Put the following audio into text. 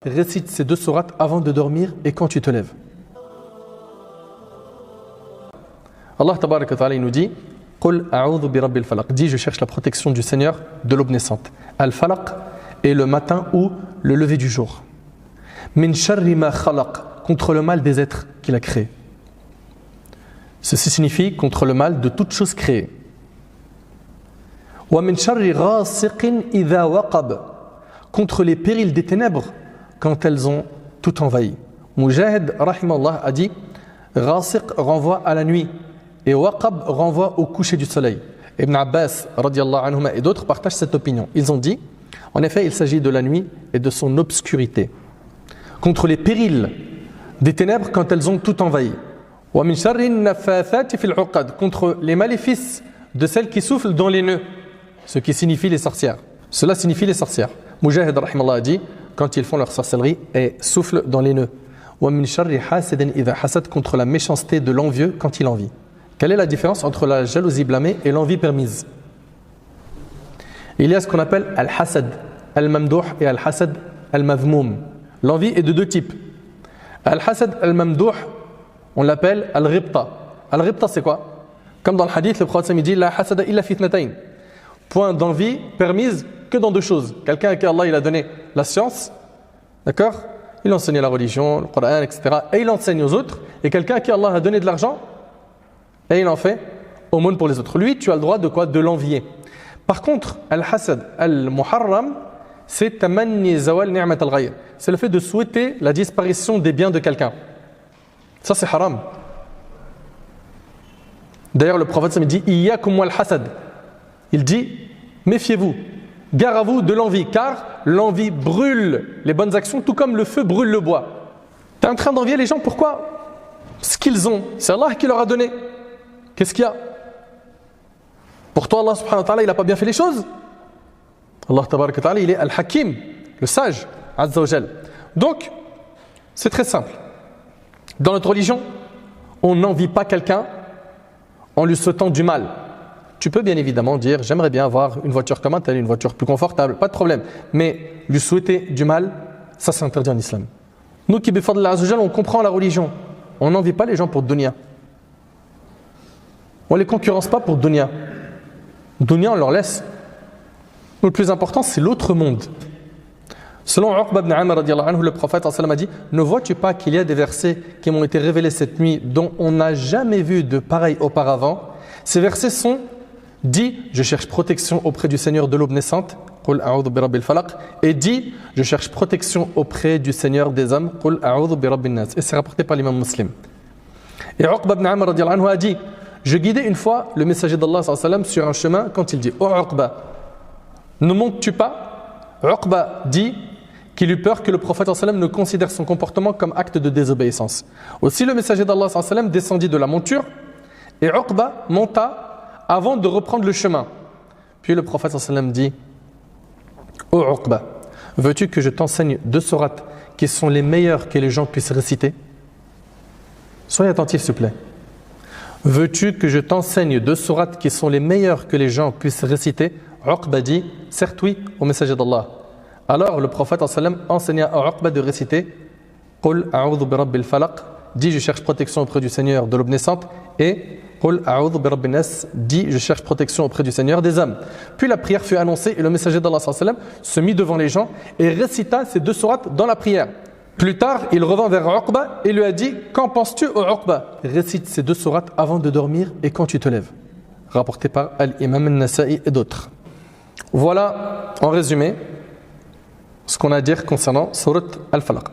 récite ces 2 sourates avant de dormir et quand tu te lèves. Allah tabaraka wa ta'ala il nous dit Qul a'udhu bi rabbil falaq. Dis je cherche la protection du Seigneur de l'aube naissante. Al-falaq est le matin ou le lever du jour. Min sharri ma khalaq, contre le mal des êtres qu'il a créés. Ceci signifie contre le mal de toute chose créée. Wa min sharri ghasiqin idha waqab, contre les périls des ténèbres quand elles ont tout envahi. Mujahid rahimallah a dit ghasiq renvoie à la nuit et waqab renvoie au coucher du soleil. Ibn Abbas radiallahu anhuma et d'autres partagent cette opinion. Ils ont dit en effet il s'agit de la nuit et de son obscurité, contre les périls des ténèbres quand elles ont tout envahi. Wa min sharri nafathati fil uqad, contre les maléfices de celles qui soufflent dans les nœuds, ce qui signifie les sorcières. Cela signifie les sorcières. Mujahid rahimallah a dit quand ils font leur sorcellerie et soufflent dans les nœuds. Wa min sharri hasidin idha hasad, contre la méchanceté de l'envieux quand il envie. Quelle est la différence entre la jalousie blâmée et l'envie permise? Il y a ce qu'on appelle al-hasad al-mamdouh et al-hasad al-mazmoum. L'envie est de 2 types. Al-hasad al-mamdouh, on l'appelle al-ghibta. Al-ghibta c'est quoi? Comme dans le hadith, le prophète dit la hasada illa fitnatayn. Point d'envie permise que dans 2 choses. Quelqu'un à qui Allah il a donné la science, d'accord? Il enseigne la religion, le Coran, etc. Et il enseigne aux autres. Et quelqu'un à qui Allah a donné de l'argent, et il en fait aumône pour les autres. Lui, tu as le droit de quoi? De l'envier. Par contre, al-hasad al-muharram, c'est tamanni zawal ni'mat al-ghayr. C'est le fait de souhaiter la disparition des biens de quelqu'un. Ça, c'est haram. D'ailleurs, le prophète me dit iyyakum wal-hasad. Il dit méfiez-vous, gare à vous de l'envie, car l'envie brûle les bonnes actions, tout comme le feu brûle le bois. Tu es en train d'envier les gens, pourquoi? Ce qu'ils ont, c'est Allah qui leur a donné. Qu'est-ce qu'il y a? Pour toi, Allah subhanahu wa ta'ala, il n'a pas bien fait les choses. Allah tabaraka wa ta'ala, il est al-hakim, le sage, azza wa jal. Donc, c'est très simple. Dans notre religion, on n'envie pas quelqu'un en lui souhaitant du mal. Tu peux bien évidemment dire, j'aimerais bien avoir une voiture comme un tel, une voiture plus confortable, pas de problème. Mais lui souhaiter du mal, ça c'est interdit en islam. Nous qui bifadillah azza wa jal, on comprend la religion. On n'envie pas les gens pour dunya. On ne les concurrence pas pour dunya. Dunya, on leur laisse. Le plus important, c'est l'autre monde. Selon Uqba ibn Amr, le prophète a dit ne vois-tu pas qu'il y a des versets qui m'ont été révélés cette nuit dont on n'a jamais vu de pareil auparavant? Ces versets sont dit je cherche protection auprès du Seigneur de l'aube naissante, Qul a'udhu bi rabbil falaq, et dit je cherche protection auprès du Seigneur des hommes, Qul a'udhu bi rabbin nas. Et c'est rapporté par l'imam Muslim. Et Uqba ibn Amr a dit je guidais une fois le messager d'Allah sur un chemin quand il dit oh Uqba, ne montes-tu pas? Uqba dit qu'il eut peur que le prophète ne considère son comportement comme acte de désobéissance. Aussi le messager d'Allah descendit de la monture et Uqba monta avant de reprendre le chemin. Puis le prophète dit oh Uqba, veux-tu que je t'enseigne 2 sourates qui sont les meilleures que les gens puissent réciter? Soyez attentifs s'il vous plaît. Veux-tu que je t'enseigne 2 sourates qui sont les meilleures que les gens puissent réciter? Uqba dit certes oui au messager d'Allah. Alors le prophète enseigna à Uqba de réciter Qul a'udhu bi rabbil falaq, dit je cherche protection auprès du Seigneur de l'aube naissante, et Qul a'udhu bi rabbin nas, dit je cherche protection auprès du Seigneur des hommes. Puis la prière fut annoncée et le messager d'Allah se mit devant les gens et récita ces 2 sourates dans la prière. Plus tard, il revint vers Uqba et lui a dit qu'en penses-tu ô Uqba? Récite ces 2 sourates avant de dormir et quand tu te lèves. Rapporté par Al-Imam An-Nasa'i et d'autres. Voilà en résumé ce qu'on a à dire concernant Surat Al-Falaq.